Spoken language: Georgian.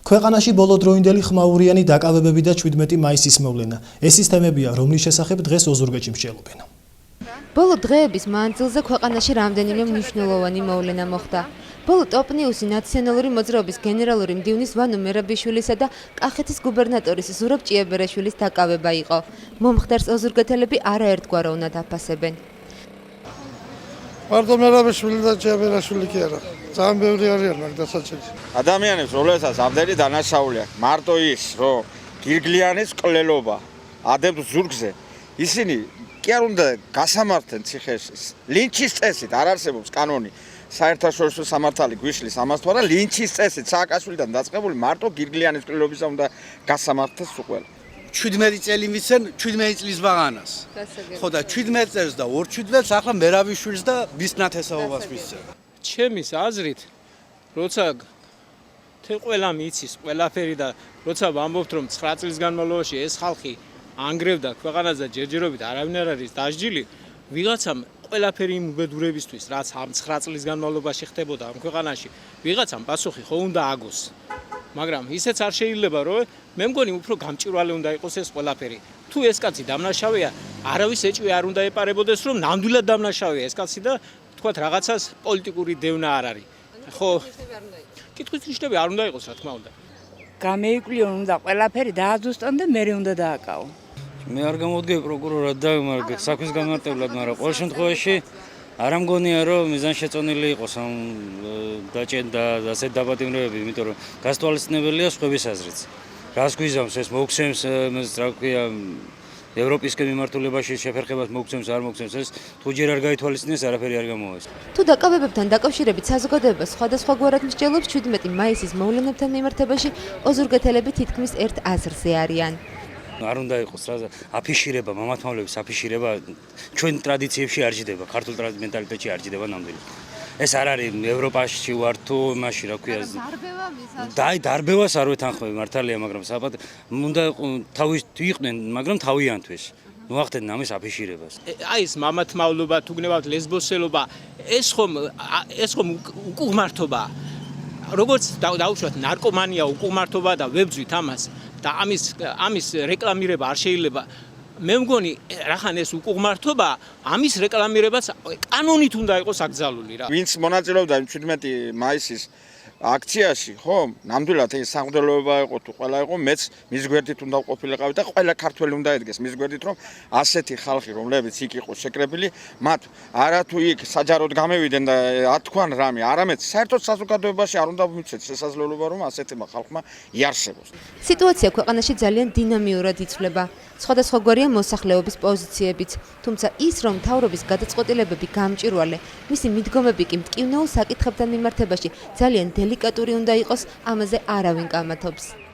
ქვეყანაში ბოლოდროინდელი ხმაურიანი დაკავებები და 17 მაისის მოვლენა. ეს ის თემებია, რომლის შესახებ დღეს ოზურგეთში მსჯელობენ. ბოლო დღეების მანძილზე ქვეყანაში რამდენიმე მნიშვნელოვანი მოვლენა მოხდა. ბოლო ტოპ-ნიუსი ნაციონალური მოძრაობის გენერალური მდივნის ვანო მერაბიშვილისა და კახეთის გუბერნატორის ზურაბ ჭიებერაშვილის დაკავება იყო. მომხდარს ოზურგეთელები არაერთგვარად უნდა დაფასებენ. მარტო მერაბიშვილი და ჭიებერაშვილი კი არა. ძალიან ბევრი არიან მაგ დასაჭერი. ადამიანებს, რომლებსაც ამდენი დანაშაული აქვს, მარტო ის, რომ გირგლიანის კვლელობა ადებს ზურგზე, ისინი კი არ უნდა გასამართლენ ციხეში. ლინჩის წესით არ არსებობს კანონი. საერთაშორისო სამართალი გვიშლის ამას თუ არა, ლინჩის წესით სააკაშვილიდან დაწყებული მარტო გირგლიანის კვლელობისა უნდა გასამართლეს უყველა. 17 წელი მისცენ 17 წლის ვაღანას. ხო და 17 წელს და 17 ახლა მერაბიშვილს და მის ნათესაობას მისცენ. ჩემის აზრით, როცა ყველა მიცის ყველაფერი და როცა ვამბობთ რომ 9 წლის განმავლობაში ეს ხალხი ანგრევდა ქვეყანას და ჯერჯერობით არავინ არ არის დასჯილი, ვიღაცამ ყველაფერი იმ უბედურებისთვის, რაც ამ 9 წლის განმავლობაში ხდებოდა ამ ქვეყანაში, ვიღაცამ პასუხი ხო უნდა აგოს. მაგრამ ისეც არ შეიძლება, რომ მე მგონი უფრო გამჭვირვალე უნდა იყოს ეს ყველაფერი. თუ ეს კაცი დამნაშავეა, არავის ეჭვი არ უნდა ეპარებოდეს, რომ ნამდვილად დამნაშავეა ეს კაცი და თქვათ რაღაცას პოლიტიკური დევნა არ არის. ხო, კითხვის ნიშნები არ უნდა იყოს, რა თქმა უნდა. გამეიკვლიონ უნდა ყველაფერი დააძუსტონ და მერე უნდა დააკავო. მე არ გამოვდგები პროკურორად და საქმის გამარტებლად, მაგრამ ყოველ შემთხვევაში არ ამგონია რომ მიზანშეწონილი იყოს ამ დაჭენ და ასეთ დაბატიმრებები, იმიტომ რომ გასთვალისწინებელია სხვების აზრიც. რას გვიზამს ეს მოგცემს, რა ქვია, ევროპისკენ მიმართულებაში შეფერხებას მოგცემს, არ მოგცემს, ეს თუ ჯერ არ გაითვალისწინეს, არაფერი არ გამოვა. თუ დაკავებებთან დაკავშირებით საზოგადოება სხვადასხვაგვარად მსჯელობს 17 მაისის მოვლენებთან მიმართებაში, ოზურგეთელები თითქმის ერთ აზრზე არიან. არ უნდა იყოს რა აფიშირება, მამათმავლების აფიშირება ჩვენ ტრადიციებში არ ჯდება, ქართულ მენტალიტეტში არ ჯდება ნამდვილად. ეს არ არის ევროპაში ვარ თუ იმაში, რა ქვია. დარბევას არ ვეთანხმები, მართალია, მაგრამ საბად უნდა თავის იყვნენ, მაგრამ თავიანთვის. ნუ ახდენენ ამის აფიშირებას. აი ეს მამათმავლობა, თუ გნებავთ ლესბოსელობა, ეს ხომ უკუღმართობაა. როგორც დაუშვათ ნარკომანია უკუღმართობა და ვებძვით ამას და ამის რეკლამირება არ შეიძლება. მე მგონი რახან ეს უკუღმართობა, ამის რეკლამირებაც კანონით უნდა იყოს აკრძალული რა. ვინც მონაწილეობდა 17 მაისის აქციაში, ხო, ნამდვილად ეს საღვთელოება იყო თუ ყველა იყო, მეც მის გვერდით უნდა ყოფილიყავი და ყველა ქართველი უნდა ედგეს მის გვერდით, რომ ასეთი ხალხი, რომლებიც იქ იყო შეკრებილი, მათ არათუ იქ საჯაროდ გამევიდნენ და ათქვან რამე, არამედ საერთოდ საზოგადოებაში არ უნდა მიცეთ შესაძლებლობა, რომ ასეთმა ხალხმა იარსებოს. სიტუაცია ქვეყანაში ძალიან დინამიურად იცვლება. სხვადასხვაგვარია მოსახლეობის პოზიციებიც, თუმცა ის, რომ მთავრობის გადაწყვეტილებები გამჭვირვალე, მისი მიდგომები კი მტკივნეულ საკითხებთან მიმართებაში ძალიან დელიკატური უნდა იყოს, ამაზე არავინ კამათობს.